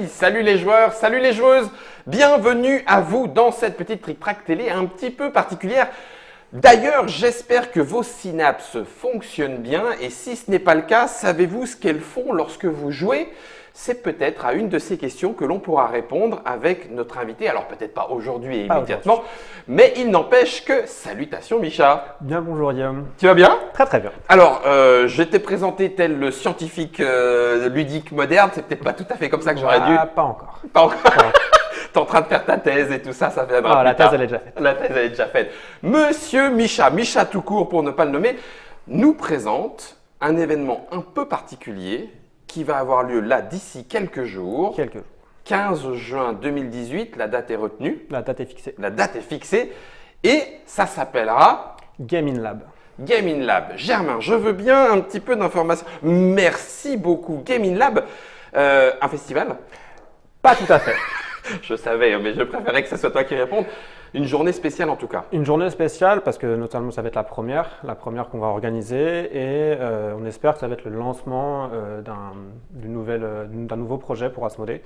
salut les joueurs, salut les joueuses, bienvenue à vous dans cette petite trick-track télé un petit peu particulière. D'ailleurs, j'espère que vos synapses fonctionnent bien et si ce n'est pas le cas, savez-vous ce qu'elles font lorsque vous jouez? C'est peut-être à une de ces questions que l'on pourra répondre avec notre invité. Alors peut-être pas aujourd'hui et immédiatement, mais il n'empêche que… Salutations Micha. Bien bonjour Guillaume. Tu vas bien? Très très bien. Alors, je t'ai présenté tel le scientifique ludique moderne, c'est peut-être pas tout à fait comme ça que j'aurais dû… Pas encore. Pas encore. T'es en train de faire ta thèse et tout ça, ça viendra plus la tard. thèse elle est déjà faite. La thèse elle est déjà faite. Monsieur Micha tout court pour ne pas le nommer, nous présente un événement un peu particulier qui va avoir lieu là d'ici quelques jours. 15 juin 2018, la date est retenue. La date est fixée. La date est fixée et ça s'appellera Gaming Lab. Gaming Lab. Germain, je veux bien un petit peu d'informations. Merci beaucoup. Gaming Lab, un festival? Pas tout à fait. Je savais, mais je préférais que ce soit toi qui réponde. Une journée spéciale en tout cas. Une journée spéciale parce que notamment ça va être la première qu'on va organiser et on espère que ça va être le lancement d'un nouveau projet pour Asmodée.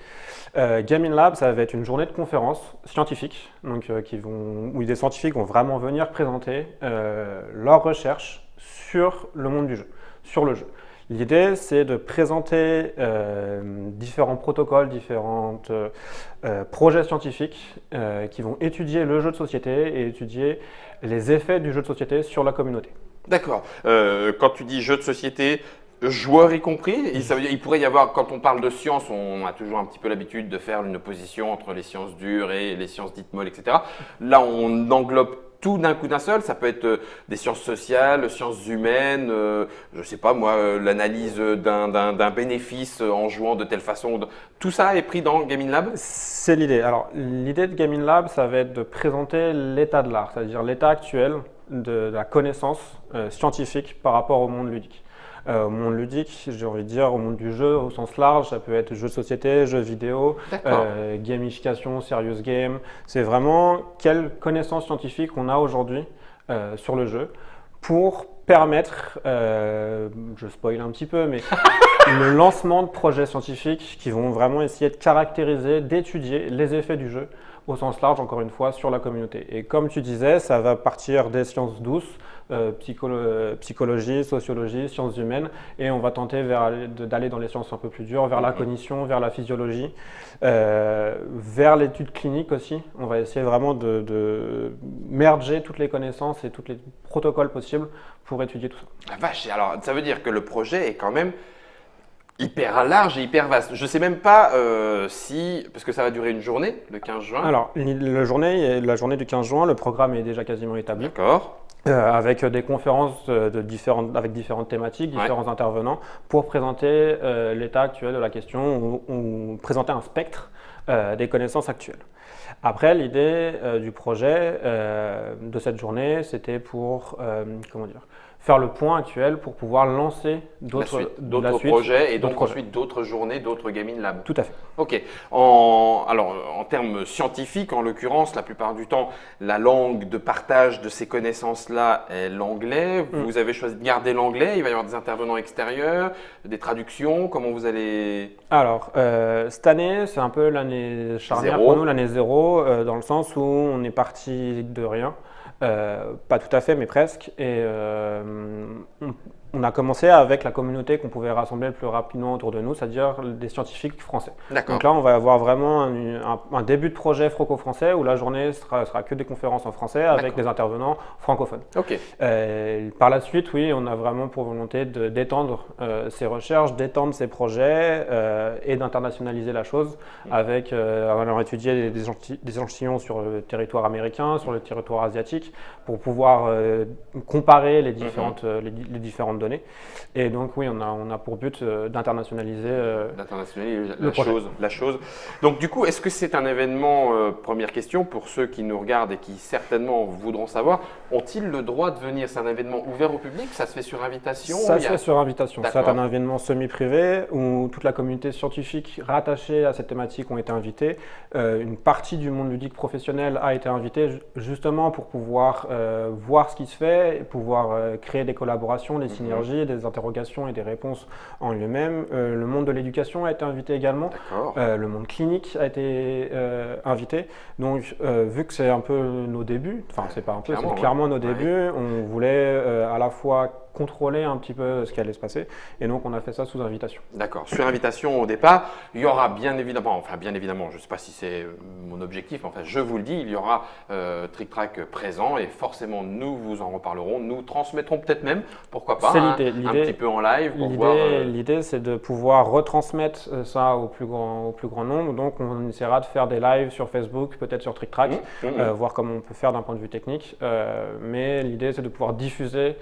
Gaming Lab, ça va être une journée de conférences scientifiques donc, où des scientifiques vont vraiment venir présenter leurs recherches sur le monde du jeu, sur le jeu. L'idée, c'est de présenter différents protocoles, différents projets scientifiques qui vont étudier le jeu de société et étudier les effets du jeu de société sur la communauté. D'accord. Quand tu dis jeu de société, joueurs y compris, ça veut dire, il pourrait y avoir, quand on parle de sciences, on a toujours un petit peu l'habitude de faire une opposition entre les sciences dures et les sciences dites molles, etc. Là, on englobe tout d'un coup d'un seul, ça peut être des sciences sociales, sciences humaines, je sais pas moi, l'analyse d'un bénéfice en jouant de telle façon. Tout ça est pris dans Gaming Lab? C'est l'idée. Alors l'idée de Gaming Lab, ça va être de présenter l'état de l'art, c'est-à-dire l'état actuel de la connaissance scientifique par rapport au monde ludique. Au monde ludique, j'ai envie de dire au monde du jeu au sens large, ça peut être jeux de société, jeux vidéo, gamification, serious game. C'est vraiment quelle connaissance scientifique on a aujourd'hui sur le jeu pour permettre, je spoil un petit peu, mais le lancement de projets scientifiques qui vont vraiment essayer de caractériser, d'étudier les effets du jeu au sens large, encore une fois, sur la communauté. Et comme tu disais, ça va partir des sciences douces, psychologie, sociologie, sciences humaines, et on va tenter d'aller dans les sciences un peu plus dures, vers la cognition, vers la physiologie, vers l'étude clinique aussi. On va essayer vraiment de merger toutes les connaissances et tous les protocoles possibles pour étudier tout ça. La vache, alors ça veut dire que le projet est quand même hyper large et hyper vaste. Je ne sais même pas si, parce que ça va durer une journée, le 15 juin. Alors, la journée du 15 juin, le programme est déjà quasiment établi. D'accord. Avec des conférences avec différentes thématiques, différents intervenants, pour présenter l'état actuel de la question ou présenter un spectre des connaissances actuelles. Après, l'idée du projet de cette journée, c'était pour faire le point actuel pour pouvoir lancer d'autres projets et donc ensuite d'autres journées, d'autres Gaming Lab. Tout à fait. Ok. Alors, en termes scientifiques, en l'occurrence, la plupart du temps, la langue de partage de ces connaissances-là est l'anglais. Vous avez choisi de garder l'anglais. Il va y avoir des intervenants extérieurs, des traductions. Comment vous allez… Alors, cette année, c'est un peu l'année charnière pour nous, l'année zéro, dans le sens où on est parti de rien. Pas tout à fait, mais presque. Et on a commencé avec la communauté qu'on pouvait rassembler le plus rapidement autour de nous, c'est-à-dire des scientifiques français. Donc là, on va avoir vraiment un début de projet franco-français où la journée sera que des conférences en français avec des intervenants francophones. Ok. Par la suite, oui, on a vraiment pour volonté d'étendre ces recherches, d'étendre ces projets et d'internationaliser la chose avec alors étudier des échantillons sur le territoire américain, sur le territoire asiatique pour pouvoir comparer les différentes données. Et donc oui, on a pour but d'internationaliser la chose. Donc du coup, est-ce que c'est un événement, première question, pour ceux qui nous regardent et qui certainement voudront savoir, ont-ils le droit de venir? C'est un événement ouvert au public? Ça se fait sur invitation? Ça se fait sur invitation. C'est un événement semi-privé où toute la communauté scientifique rattachée à cette thématique ont été invités. Une partie du monde ludique professionnel a été invitée justement pour pouvoir voir ce qui se fait, pouvoir créer des collaborations, des synergies synergie, des interrogations et des réponses en lui-même. Le monde de l'éducation a été invité également. Le monde clinique a été invité. Donc, vu que c'est un peu nos débuts, enfin, c'est pas un peu, c'est clairement nos débuts, on voulait à la fois contrôler un petit peu ce qui allait se passer. Et donc, on a fait ça sous invitation. D'accord. Sur invitation au départ, il y aura bien évidemment, je ne sais pas si c'est mon objectif, mais enfin, je vous le dis, il y aura Trick Track présent et forcément, nous vous en reparlerons. Nous transmettrons peut-être même, pourquoi pas, un petit peu en live pour voir. L'idée, c'est de pouvoir retransmettre ça au plus grand nombre. Donc, on essaiera de faire des lives sur Facebook, peut-être sur Trick Track, voir comment on peut faire d'un point de vue technique. Mais l'idée, c'est de pouvoir diffuser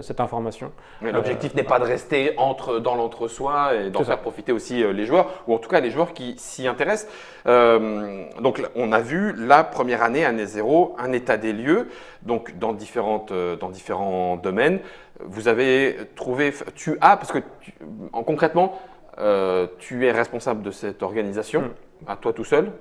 cette information. Mais l'objectif n'est pas de rester dans l'entre-soi et d'en faire profiter aussi les joueurs, ou en tout cas les joueurs qui s'y intéressent. Donc on a vu la première année 0, un état des lieux, donc dans différents domaines. Vous avez trouvé, parce que concrètement, tu es responsable de cette organisation. À toi tout seul?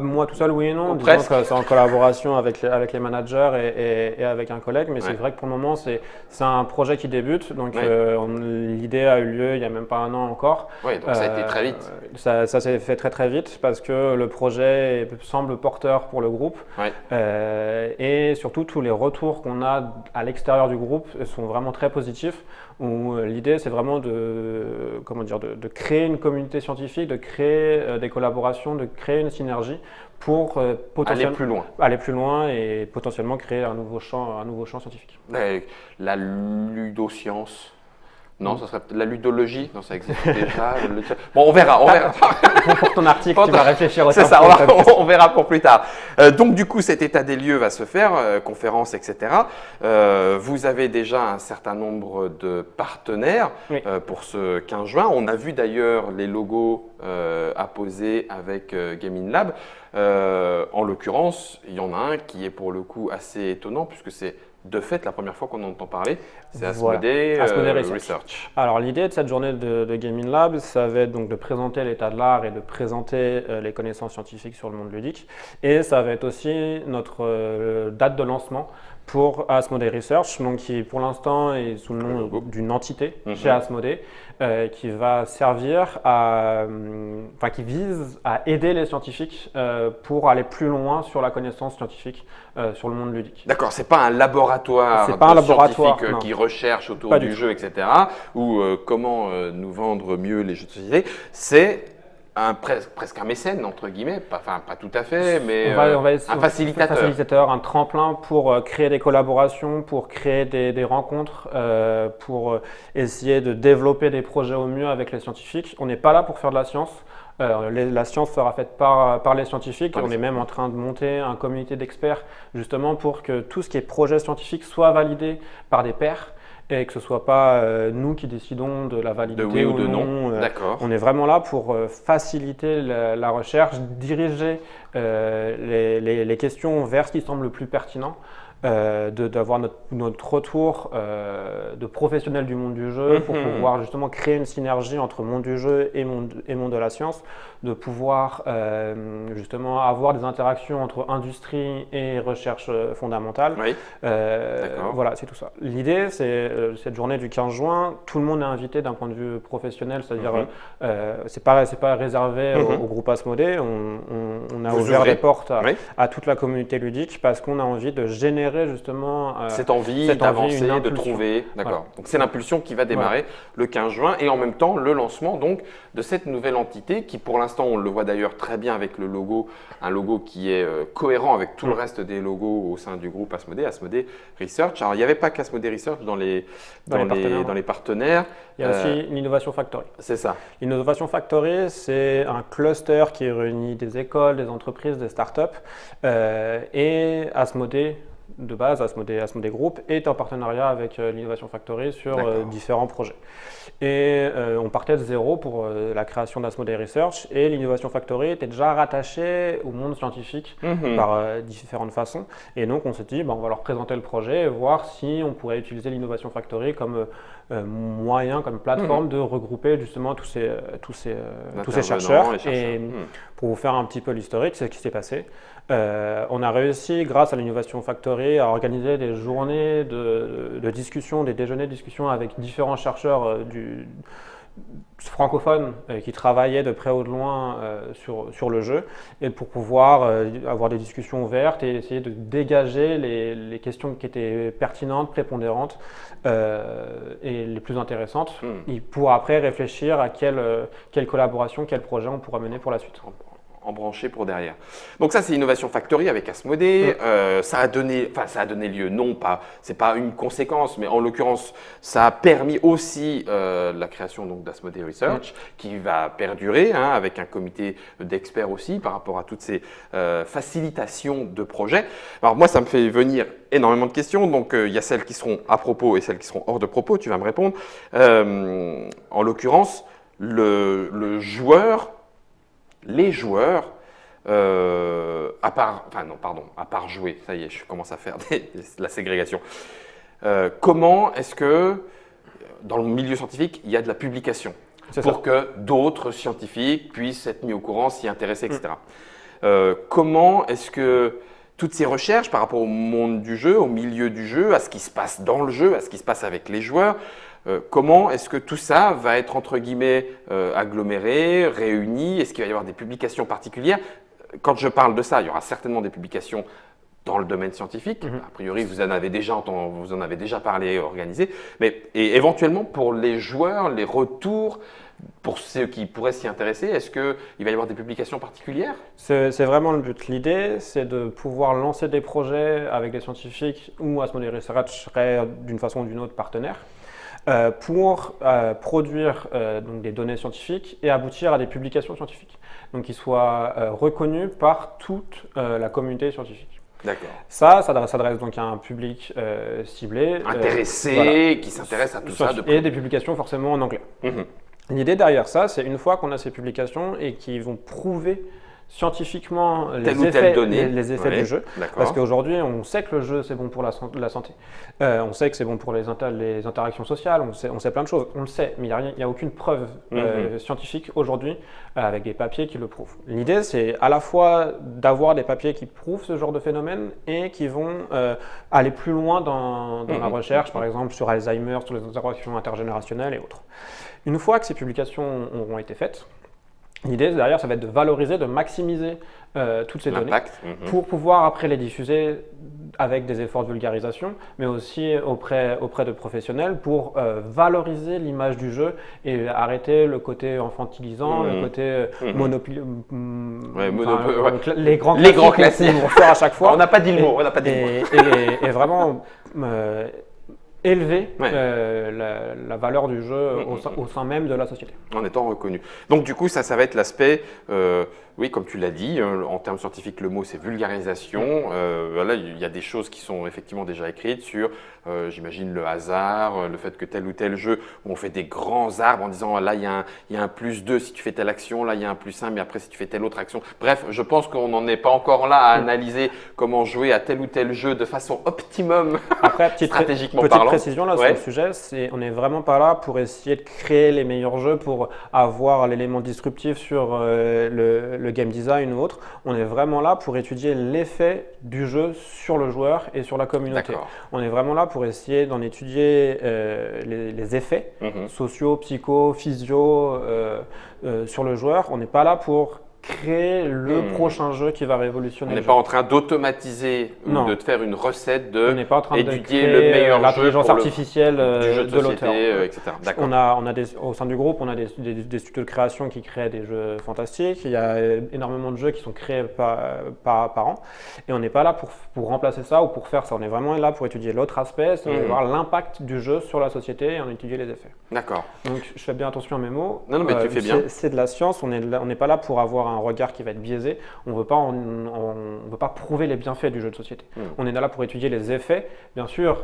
Moi tout seul, oui et non. Disons que c'est en collaboration avec les managers et avec un collègue, mais c'est vrai que pour le moment, c'est un projet qui débute. Donc l'idée a eu lieu il n'y a même pas un an encore. Oui, donc ça a été très vite. Ça s'est fait très très vite parce que le projet semble porteur pour le groupe. Et surtout, tous les retours qu'on a à l'extérieur du groupe sont vraiment très positifs. L'idée, c'est vraiment de créer une communauté scientifique, de créer des collaborations, de créer une synergie pour potentiellement aller plus loin et potentiellement créer un nouveau champ scientifique. La ludoscience. Non, ça serait la ludologie. Non, ça existe déjà. Bon, on verra. Pour ton article, tu vas réfléchir au C'est ça, on verra pour plus tard. Donc, du coup, cet état des lieux va se faire, conférence, etc. Vous avez déjà un certain nombre de partenaires pour ce 15 juin. On a vu d'ailleurs les logos apposés avec Gaming Lab. En l'occurrence, il y en a un qui est pour le coup assez étonnant puisque c'est de fait la première fois qu'on en entend parler. C'est Asmodee Research. Alors l'idée de cette journée de Gaming Lab, ça va être donc de présenter l'état de l'art et de présenter les connaissances scientifiques sur le monde ludique. Et ça va être aussi notre date de lancement pour Asmodee Research, donc qui pour l'instant est sous le nom d'une entité chez Asmodee, qui va servir qui vise à aider les scientifiques pour aller plus loin sur la connaissance scientifique sur le monde ludique. D'accord, c'est pas un laboratoire scientifique qui recherche autour du jeu, etc. ou comment nous vendre mieux les jeux de société. C'est presque un mécène, entre guillemets, pas tout à fait, mais un facilitateur. Un tremplin pour créer des collaborations, pour créer des rencontres, pour essayer de développer des projets au mieux avec les scientifiques. On n'est pas là pour faire de la science. La science sera faite par les scientifiques. On est même en train de monter un comité d'experts justement pour que tout ce qui est projet scientifique soit validé par des pairs. Et que ce ne soit pas nous qui décidons de la validité oui ou de non. D'accord. On est vraiment là pour faciliter la recherche, diriger les questions vers ce qui semble le plus pertinent, d'avoir notre retour de professionnels du monde du jeu pour pouvoir justement créer une synergie entre monde du jeu et monde de la science, de pouvoir justement avoir des interactions entre industrie et recherche fondamentale. Voilà, c'est tout ça. L'idée, c'est cette journée du 15 juin, tout le monde est invité d'un point de vue professionnel, c'est-à-dire c'est pas réservé au groupe Asmodee. On a ouvert les portes à toute la communauté ludique parce qu'on a envie de générer justement cette envie d'avancer, de trouver. D'accord. Voilà. Donc c'est l'impulsion qui va démarrer le 15 juin et en même temps le lancement donc de cette nouvelle entité qui pour l'instant on le voit d'ailleurs très bien avec le logo, un logo qui est cohérent avec tout le reste des logos au sein du groupe Asmodee Research. Alors il n'y avait pas qu'Asmodee Research dans les partenaires. Il y a aussi l'Innovation Factory. C'est ça. L'Innovation Factory, c'est un cluster qui réunit des écoles, des entreprises, des startups et Asmodee. De base, Asmodee Group est en partenariat avec l'Innovation Factory sur différents projets. Et on partait de zéro pour la création d'Asmodee Research et l'Innovation Factory était déjà rattachée au monde scientifique par différentes façons. Et donc on s'est dit, on va leur présenter le projet et voir si on pourrait utiliser l'Innovation Factory comme moyen, comme plateforme de regrouper justement tous ces chercheurs. Et pour vous faire un petit peu l'historique, c'est ce qui s'est passé. On a réussi, grâce à l'Innovation Factory, jury a organisé des journées de discussion, des déjeuners de discussion avec différents chercheurs francophones qui travaillaient de près ou de loin sur le jeu, et pour pouvoir avoir des discussions ouvertes et essayer de dégager les questions qui étaient pertinentes, prépondérantes et les plus intéressantes, et pour après réfléchir à quelle collaboration, quel projet on pourra mener pour la suite. Embranché pour derrière. Donc ça, c'est Innovation Factory avec Asmodée. Ça a donné lieu, non pas, c'est pas une conséquence, mais en l'occurrence, ça a permis aussi la création donc d'Asmodée Research, qui va perdurer avec un comité d'experts aussi par rapport à toutes ces facilitations de projets. Alors moi, ça me fait venir énormément de questions. Donc il y a celles qui seront à propos et celles qui seront hors de propos. Tu vas me répondre. En l'occurrence, les joueurs, à part jouer, ça y est, je commence à faire la ségrégation. Comment est-ce que, dans le milieu scientifique, il y a de la publication pour que d'autres scientifiques puissent être mis au courant, s'y intéresser, etc. Comment est-ce que toutes ces recherches par rapport au monde du jeu, au milieu du jeu, à ce qui se passe dans le jeu, à ce qui se passe avec les joueurs, comment est-ce que tout ça va être, entre guillemets, aggloméré, réuni? Est-ce qu'il va y avoir des publications particulières? Quand je parle de ça, il y aura certainement des publications dans le domaine scientifique. A priori, vous en avez déjà parlé, organisé. Et éventuellement, pour les joueurs, les retours, pour ceux qui pourraient s'y intéresser, est-ce qu'il va y avoir des publications particulières? C'est vraiment le but. L'idée, c'est de pouvoir lancer des projets avec des scientifiques ou Asmodée Research serait d'une façon ou d'une autre partenaire. Pour produire donc des données scientifiques et aboutir à des publications scientifiques, donc qui soient reconnues par toute la communauté scientifique. D'accord. Ça s'adresse donc à un public ciblé. Intéressé, qui s'intéresse à tout ça. Et des publications forcément en anglais. L'idée derrière ça, c'est une fois qu'on a ces publications et qui vont prouver scientifiquement les effets du jeu. Parce qu'aujourd'hui, on sait que le jeu, c'est bon pour la santé. On sait que c'est bon pour les interactions sociales. On sait plein de choses. On le sait, mais il n'y a aucune preuve scientifique aujourd'hui avec des papiers qui le prouvent. L'idée, c'est à la fois d'avoir des papiers qui prouvent ce genre de phénomène et qui vont aller plus loin dans la recherche, par exemple sur Alzheimer, sur les interactions intergénérationnelles et autres. Une fois que ces publications auront été faites, l'idée derrière, ça va être de valoriser, de maximiser toutes ces données pour pouvoir après les diffuser avec des efforts de vulgarisation, mais aussi auprès de professionnels pour valoriser l'image du jeu et arrêter le côté infantilisant, le côté les grands classiques qu'on sort à chaque fois. On n'a pas dit le mot. Et vraiment élever la valeur du jeu au sein même de la société. En étant reconnu. Donc du coup, ça va être l'aspect, oui, comme tu l'as dit, en termes scientifiques, le mot c'est vulgarisation. Là, il y a des choses qui sont effectivement déjà écrites sur, j'imagine, le hasard, le fait que tel ou tel jeu, où on fait des grands arbres en disant, là, il y a un +2 si tu fais telle action, là, il y a un +1, mais après, si tu fais telle autre action. Bref, je pense qu'on n'en est pas encore là à analyser comment jouer à tel ou tel jeu de façon optimum, après, stratégiquement petite parlant. Précision là sur le sujet, on n'est vraiment pas là pour essayer de créer les meilleurs jeux, pour avoir l'élément disruptif sur le game design ou autre. On est vraiment là pour étudier l'effet du jeu sur le joueur et sur la communauté. On est vraiment là pour essayer d'en étudier les effets sociaux, psycho, physio sur le joueur. On n'est pas là pour créer le prochain jeu qui va révolutionner. On n'est pas en train d'automatiser ou de faire une recette d'étudier le meilleur l'intelligence artificielle de l'auteur, etc. Au sein du groupe, on a des studios de création qui créent des jeux fantastiques. Il y a énormément de jeux qui sont créés par an. Et on n'est pas là pour remplacer ça ou pour faire ça. On est vraiment là pour étudier l'autre aspect, c'est voir l'impact du jeu sur la société et en étudier les effets. D'accord. Donc je fais bien attention à mes mots. Non, mais tu fais bien. C'est de la science. On n'est pas là pour avoir un regard qui va être biaisé. On ne veut pas prouver les bienfaits du jeu de société. On est là pour étudier les effets. Bien sûr,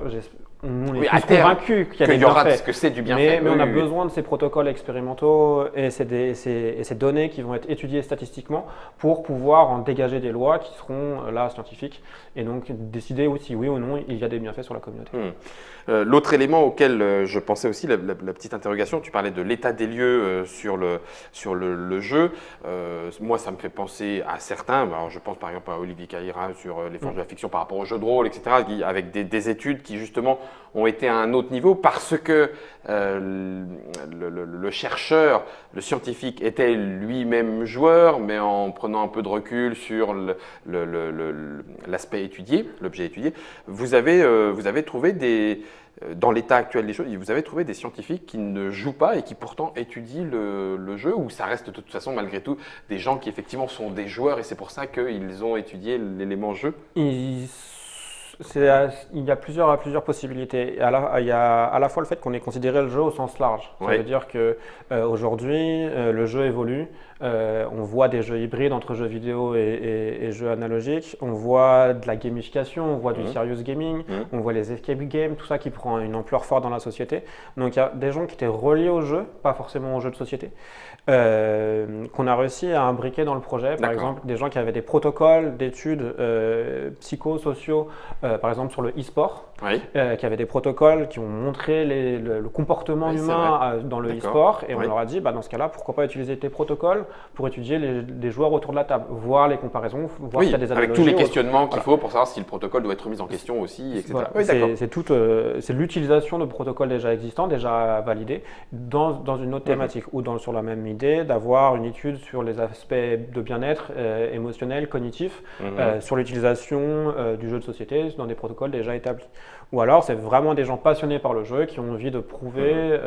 on est tous convaincus qu'il y a des bienfaits. Que c'est du bienfait. Mais on a besoin de ces protocoles expérimentaux et ces données qui vont être étudiées statistiquement pour pouvoir en dégager des lois qui seront là scientifiques et donc décider si oui ou non il y a des bienfaits sur la communauté. L'autre élément auquel je pensais aussi, la petite interrogation, tu parlais de l'état des lieux sur le jeu. moi, ça me fait penser à certains. Alors, je pense par exemple à Olivier Caïra sur les forces de la fiction par rapport au jeu de rôle, etc., avec des études qui justement ont été à un autre niveau parce que le chercheur, le scientifique était lui-même joueur, mais en prenant un peu de recul sur l'aspect étudié, l'objet étudié. Vous avez trouvé dans l'état actuel des choses, vous avez trouvé des scientifiques qui ne jouent pas et qui pourtant étudient le jeu, ou ça reste de toute façon malgré tout des gens qui effectivement sont des joueurs et c'est pour ça qu'ils ont étudié l'élément jeu? Il y a plusieurs possibilités. Il y a à la fois le fait qu'on ait considéré le jeu au sens large. Ça Oui. veut dire que aujourd'hui, le jeu évolue. On voit des jeux hybrides entre jeux vidéo et jeux analogiques. On voit de la gamification, on voit du serious gaming, on voit les escape games, tout ça qui prend une ampleur forte dans la société. Donc il y a des gens qui étaient reliés au jeu, pas forcément aux jeux de société, qu'on a réussi à imbriquer dans le projet. Par exemple, des gens qui avaient des protocoles d'études psychosociaux, par exemple sur le e-sport, qui avaient des protocoles qui ont montré le comportement humain dans le e-sport. Et on leur a dit, dans ce cas-là, pourquoi pas utiliser tes protocoles pour étudier les joueurs autour de la table, voir les comparaisons, voir s'il y a des analogies. Avec tous les questionnements qu'il faut pour savoir si le protocole doit être remis en question aussi, etc. Voilà. C'est l'utilisation de protocoles déjà existants, déjà validés, dans une autre thématique ou sur la même idée d'avoir une étude sur les aspects de bien-être émotionnel, cognitif, sur l'utilisation du jeu de société dans des protocoles déjà établis. Ou alors, c'est vraiment des gens passionnés par le jeu qui ont envie de prouver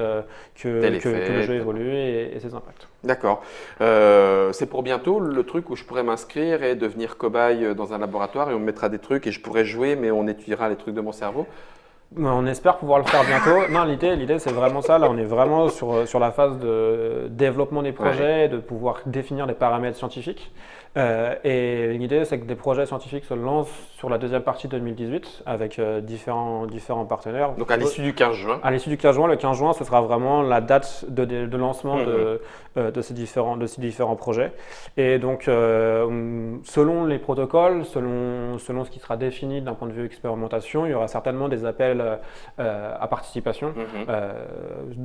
que le jeu évolue et ses impacts. D'accord. C'est pour bientôt le truc où je pourrais m'inscrire et devenir cobaye dans un laboratoire et on me mettra des trucs et je pourrais jouer, mais on étudiera les trucs de mon cerveau? On espère pouvoir le faire bientôt. Non, l'idée c'est vraiment ça. Là, on est vraiment sur la phase de développement des projets, de pouvoir définir des paramètres scientifiques. Et l'idée, c'est que des projets scientifiques se lancent sur la deuxième partie de 2018 avec différents partenaires. Donc à l'issue du 15 juin. À l'issue du 15 juin, le 15 juin, ce sera vraiment la date de lancement de ces différents projets. Et donc, selon les protocoles, selon ce qui sera défini d'un point de vue expérimentation, il y aura certainement des appels à participation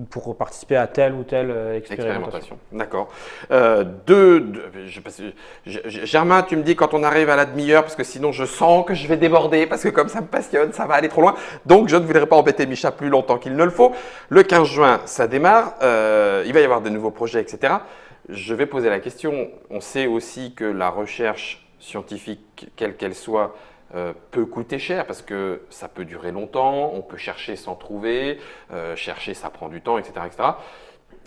pour participer à telle ou telle expérimentation. D'accord. Germain, tu me dis quand on arrive à la demi-heure, parce que sinon je sens que je vais déborder, parce que comme ça me passionne, ça va aller trop loin. Donc je ne voudrais pas embêter Micha plus longtemps qu'il ne le faut. Le 15 juin, ça démarre. Il va y avoir de nouveaux projets, etc. Je vais poser la question. On sait aussi que la recherche scientifique, quelle qu'elle soit, peut coûter cher parce que ça peut durer longtemps, on peut chercher sans trouver, chercher ça prend du temps, etc. etc.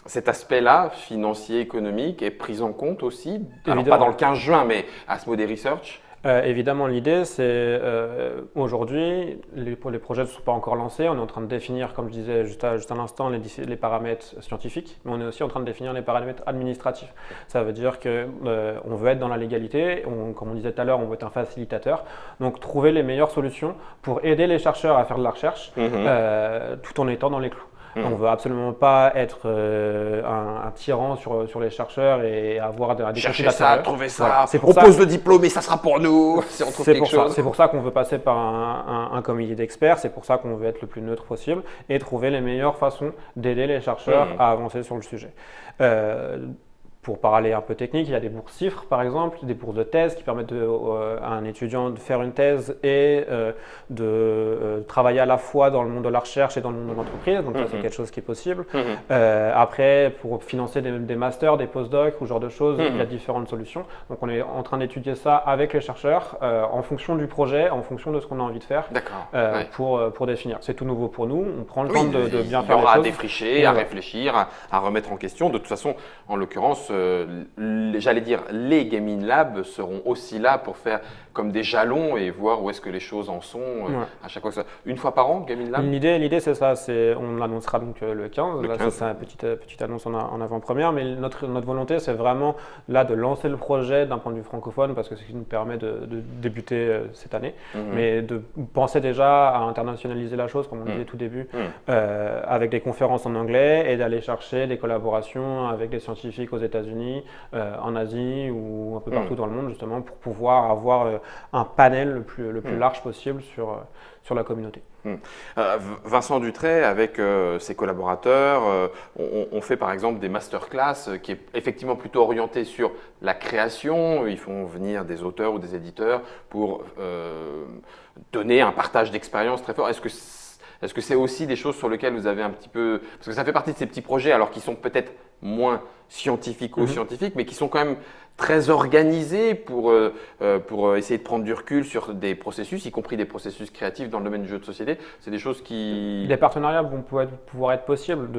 Cet aspect-là, financier, économique, est pris en compte aussi, alors pas dans le 15 juin, mais à Asmodee Research. Évidemment, l'idée, c'est aujourd'hui, les projets ne sont pas encore lancés. On est en train de définir, comme je disais juste à l'instant, les paramètres scientifiques, mais on est aussi en train de définir les paramètres administratifs. Ça veut dire qu'on veut être dans la légalité, comme on disait tout à l'heure, on veut être un facilitateur. Donc, trouver les meilleures solutions pour aider les chercheurs à faire de la recherche tout en étant dans les clous. On ne veut absolument pas être un tyran sur les chercheurs et avoir des chercher ça, trouver ça, voilà. On pose le diplôme et ça sera pour nous si on trouve quelque chose. C'est pour ça qu'on veut passer par un comité d'experts, c'est pour ça qu'on veut être le plus neutre possible et trouver les meilleures façons d'aider les chercheurs à avancer sur le sujet. Pour parler un peu technique, il y a des bourses CIFRE par exemple, des bourses de thèse qui permettent à un étudiant de faire une thèse et de travailler à la fois dans le monde de la recherche et dans le monde de l'entreprise. Donc ça, c'est quelque chose qui est possible. Après, pour financer des masters, des postdocs ou ce genre de choses, il y a différentes solutions. Donc on est en train d'étudier ça avec les chercheurs en fonction du projet, en fonction de ce qu'on a envie de faire pour définir. C'est tout nouveau pour nous. On prend le temps de bien faire les choses. Il y aura à défricher, à réfléchir, à remettre en question. De toute façon, en l'occurrence, j'allais dire, les Gaming Labs seront aussi là pour faire comme des jalons et voir où est-ce que les choses en sont à chaque fois. Une fois par an, Gaming Lab? L'idée, c'est ça. On l'annoncera donc le 15. Là, c'est une petite annonce en avant-première. Mais notre volonté, c'est vraiment là de lancer le projet d'un point de vue francophone parce que c'est ce qui nous permet de débuter cette année. Mais de penser déjà à internationaliser la chose, comme on disait tout début, avec des conférences en anglais et d'aller chercher des collaborations avec des scientifiques aux États-Unis États-Unis, en Asie ou un peu partout dans le monde, justement, pour pouvoir avoir un panel le plus large possible sur la communauté. Vincent Dutray, avec ses collaborateurs, on fait par exemple des masterclass qui est effectivement plutôt orienté sur la création. Ils font venir des auteurs ou des éditeurs pour donner un partage d'expérience très fort. Est-ce que c'est aussi des choses sur lesquelles vous avez un petit peu… Parce que ça fait partie de ces petits projets, alors qui sont peut-être moins scientifiques ou scientifiques, mais qui sont quand même très organisés pour essayer de prendre du recul sur des processus, y compris des processus créatifs dans le domaine du jeu de société. C'est des choses qui… Des partenariats vont pouvoir être possibles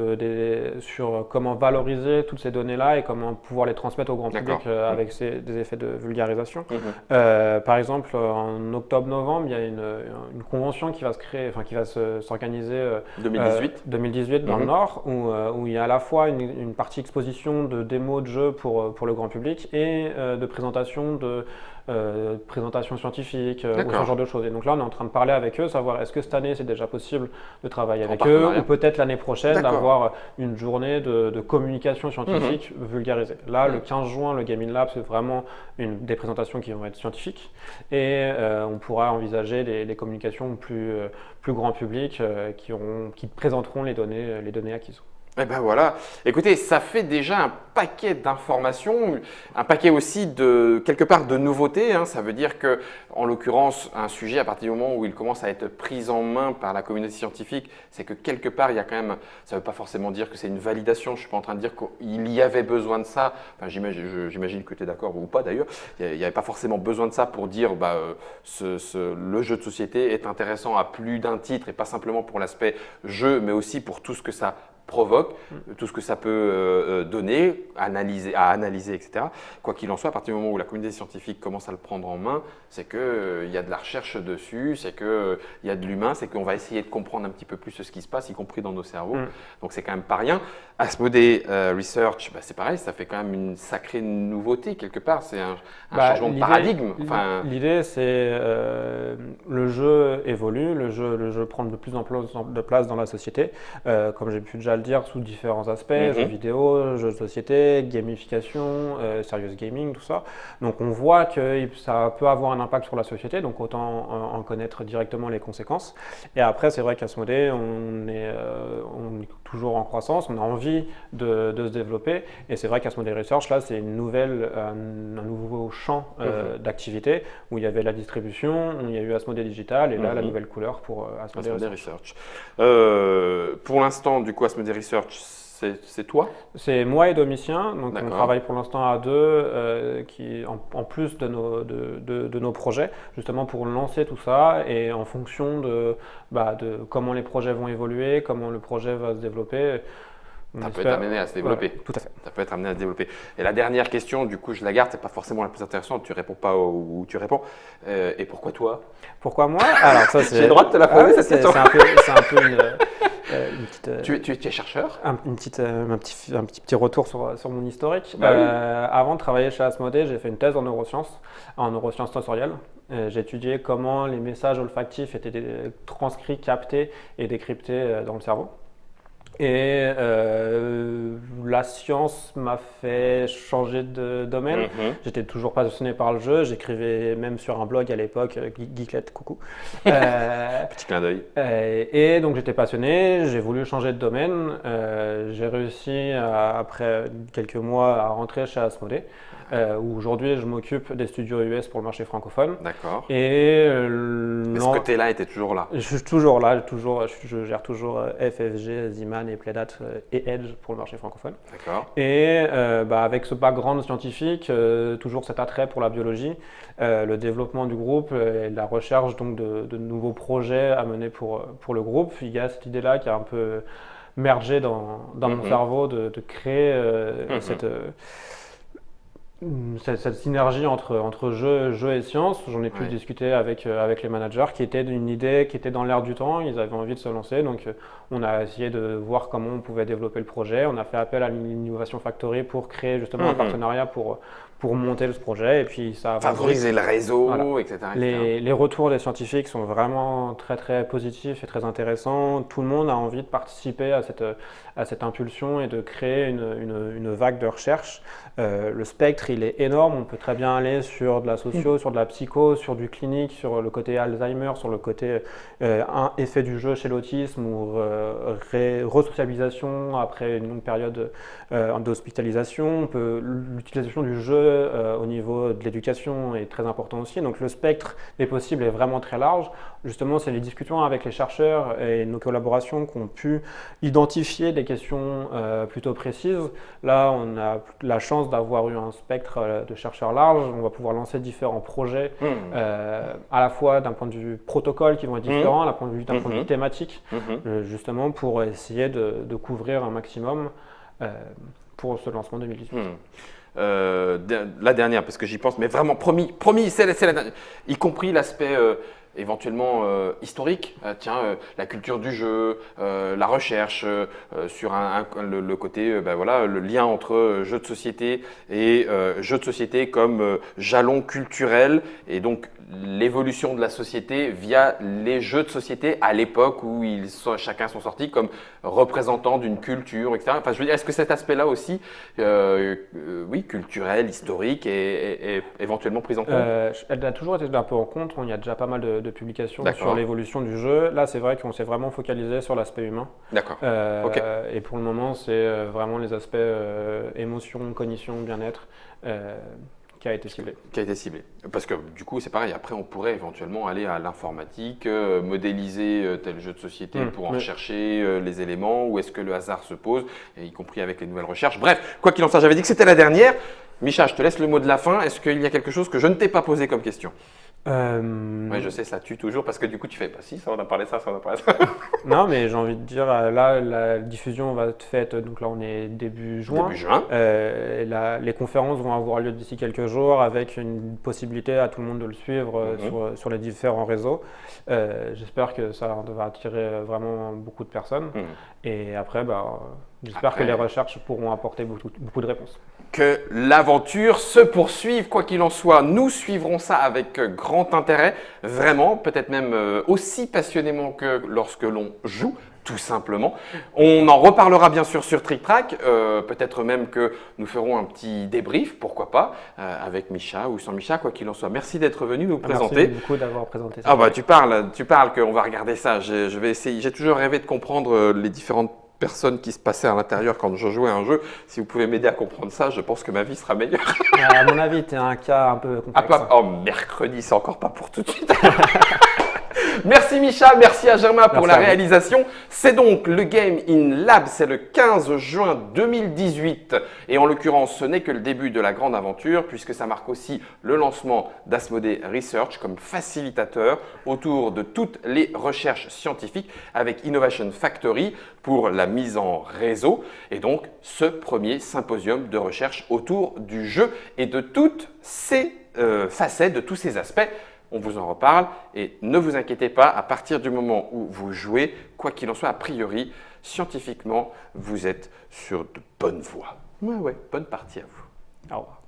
sur comment valoriser toutes ces données-là et comment pouvoir les transmettre au grand public avec des effets de vulgarisation. Par exemple, en octobre-novembre, il y a une convention qui va s'organiser 2018 dans le Nord, où il y a à la fois une partie exposition de démos de jeux pour le grand public et de présentation scientifique ou ce genre de choses. Et donc là, on est en train de parler avec eux, savoir est-ce que cette année, c'est déjà possible de travailler avec eux ou peut-être l'année prochaine d'avoir une journée de communication scientifique vulgarisée. Là, le 15 juin, le Gaming Lab, c'est vraiment des présentations qui vont être scientifiques et on pourra envisager des communications plus grand public qui présenteront les données acquises. Eh ben voilà, écoutez, ça fait déjà un paquet d'informations, un paquet aussi quelque part de nouveautés. Ça veut dire que, en l'occurrence, un sujet, à partir du moment où il commence à être pris en main par la communauté scientifique, c'est que quelque part, il y a quand même, ça ne veut pas forcément dire que c'est une validation. Je ne suis pas en train de dire qu'il y avait besoin de ça. Enfin, j'imagine que tu es d'accord ou pas d'ailleurs. Il n'y avait pas forcément besoin de ça pour dire le jeu de société est intéressant à plus d'un titre et pas simplement pour l'aspect jeu, mais aussi pour tout ce que ça provoque, tout ce que ça peut donner, à analyser, etc. Quoi qu'il en soit, à partir du moment où la communauté scientifique commence à le prendre en main, c'est qu'il y a de la recherche dessus, c'est qu'il y a de l'humain, c'est qu'on va essayer de comprendre un petit peu plus ce qui se passe, y compris dans nos cerveaux. Donc c'est quand même pas rien. Asmodee Research, c'est pareil, ça fait quand même une sacrée nouveauté quelque part, c'est un changement de paradigme. L'idée, c'est le jeu évolue, le jeu prend de plus en plus de place dans la société, comme j'ai pu déjà le dire, sous différents aspects, jeux vidéo, jeux de société, gamification, serious gaming, tout ça. Donc on voit que ça peut avoir un impact sur la société, donc autant en connaître directement les conséquences. Et après, c'est vrai qu'Asmodee, on est toujours en croissance, on a envie de se développer. Et c'est vrai qu'Asmodee Research, là, c'est un nouveau champ d'activité où il y avait la distribution, où il y a eu Asmodee Digital et là, la nouvelle couleur pour Asmodee Research. Pour l'instant, du coup, Asmodee Research, c'est toi? C'est moi et Domitien, donc on travaille pour l'instant à deux, en plus de nos projets, justement pour lancer tout ça et en fonction de comment les projets vont évoluer, comment le projet va se développer. Ça peut être amené à se développer. Voilà, tout à fait. Ça peut être amené à se développer. Et la dernière question, du coup, je la garde, c'est pas forcément la plus intéressante, tu réponds pas où tu réponds. Et pourquoi toi? Pourquoi moi? Alors ça, c'est… J'ai le droit de te la poser, cette question. C'est un peu une petite… Tu es chercheur? Un petit retour sur mon historique. Avant de travailler chez Asmodee, j'ai fait une thèse en neurosciences sensorielles. J'ai étudié comment les messages olfactifs étaient transcrits, captés et décryptés dans le cerveau. Et la science m'a fait changer de domaine. J'étais toujours passionné par le jeu. J'écrivais même sur un blog à l'époque, Geeklet, coucou. Petit clin d'œil. Et donc j'étais passionné, j'ai voulu changer de domaine. J'ai réussi, après quelques mois, à rentrer chez Asmodee. Où aujourd'hui je m'occupe des studios US pour le marché francophone. D'accord. Et ce côté-là était toujours là? Je suis toujours là, je gère toujours FFG, Ziman et Playdat et Edge pour le marché francophone. D'accord. Et avec ce background scientifique, toujours cet attrait pour la biologie, le développement du groupe et la recherche donc de nouveaux projets à mener pour le groupe, il y a cette idée-là qui a un peu mergé dans mon cerveau de créer cette synergie entre jeu et science, j'en ai pu Ouais. discuter avec les managers qui étaient d'une idée qui était dans l'air du temps, ils avaient envie de se lancer, donc on a essayé de voir comment on pouvait développer le projet, on a fait appel à l'Innovation Factory pour créer justement un Mhm. partenariat pour monter ce projet, et puis ça a avancé. Favoriser le Voilà. réseau, etc., etc. Les retours des scientifiques sont vraiment très très positifs et très intéressants. Tout le monde a envie de participer à cette impulsion et de créer une vague de recherche. Le spectre, il est énorme. On peut très bien aller sur de la socio, sur de la psycho, sur du clinique, sur le côté Alzheimer, sur le côté un effet du jeu chez l'autisme ou resocialisation après une longue période d'hospitalisation. L'utilisation du jeu au niveau de l'éducation est très important aussi. Donc le spectre des possibles est vraiment très large. Justement, c'est les discussions avec les chercheurs et nos collaborations qui ont pu identifier des questions plutôt précises. Là, on a la chance d'avoir eu un spectre de chercheurs large. On va pouvoir lancer différents projets Mhm. à la fois d'un point de vue protocole qui vont être différents, d'un point de vue Mhm. thématique, Mhm. justement pour essayer de couvrir un maximum euh, pour ce lancement 2018. Mhm. La dernière, parce que j'y pense, mais vraiment, promis, promis, c'est la dernière. Y compris l'aspect éventuellement historique, tiens, la culture du jeu, la recherche, sur le côté, ben voilà, le lien entre jeux de société et jeux de société comme jalon culturel, et donc l'évolution de la société via les jeux de société à l'époque où chacun sont sortis comme représentants d'une culture, etc. Enfin, je veux dire, est-ce que cet aspect-là aussi, oui, culturel, historique, est éventuellement pris en compte? Elle a toujours été un peu en compte. Il y a déjà pas mal de publications sur D'accord, l'évolution du jeu. Là, c'est vrai qu'on s'est vraiment focalisé sur l'aspect humain. d'accord. Ok. Et pour le moment, c'est vraiment les aspects émotion, cognition, bien-être qui a été ciblé. Qui a été ciblé. Parce que du coup, c'est pareil, après, on pourrait éventuellement aller à l'informatique, modéliser tel jeu de société pour en Mais rechercher les éléments, où est-ce que le hasard se pose, et y compris avec les nouvelles recherches. Bref, quoi qu'il en soit, j'avais dit que c'était la dernière. Micha, je te laisse le mot de la fin. Est-ce qu'il y a quelque chose que je ne t'ai pas posé comme question? Oui, je sais, ça tue toujours parce que du coup, tu fais, bah si, ça, on a parlé de ça, ça, on a parlé de ça. Non, mais j'ai envie de dire, là, la diffusion va être faite, donc là, on est début juin. Début juin. Les conférences vont avoir lieu d'ici quelques jours avec une possibilité à tout le monde de le suivre sur les différents réseaux. J'espère que ça va attirer vraiment beaucoup de personnes. Mhm. Et après, j'espère que Après, les recherches pourront apporter beaucoup de réponses. que l'aventure se poursuive, quoi qu'il en soit. Nous suivrons ça avec grand intérêt, vraiment, peut-être même aussi passionnément que lorsque l'on joue, tout simplement. On en reparlera bien sûr sur Trick Track, peut-être même que nous ferons un petit débrief, pourquoi pas, avec Micha ou sans Micha, quoi qu'il en soit. Merci d'être venu nous présenter. Merci beaucoup d'avoir présenté ça. Ah bah tu parles qu'on va regarder ça. Je vais essayer. J'ai toujours rêvé de comprendre les différentes personnes qui se passaient à l'intérieur quand je jouais à un jeu. Si vous pouvez m'aider à comprendre ça, je pense que ma vie sera meilleure. À mon avis, tu es un cas un peu Ah, complexe. oh, mercredi, c'est encore pas pour tout de suite. Merci Micha, merci à Germain pour Merci la à vous. réalisation. C'est donc le Game in Lab, c'est le 15 juin 2018. Et en l'occurrence, ce n'est que le début de la grande aventure puisque ça marque aussi le lancement d'Asmodee Research comme facilitateur autour de toutes les recherches scientifiques avec Innovation Factory pour la mise en réseau. Et donc, ce premier symposium de recherche autour du jeu et de toutes ses facettes, de tous ses aspects. On vous en reparle et ne vous inquiétez pas, à partir du moment où vous jouez, quoi qu'il en soit, a priori, scientifiquement, vous êtes sur de bonnes voies. Ouais, bonne partie à vous. Au revoir.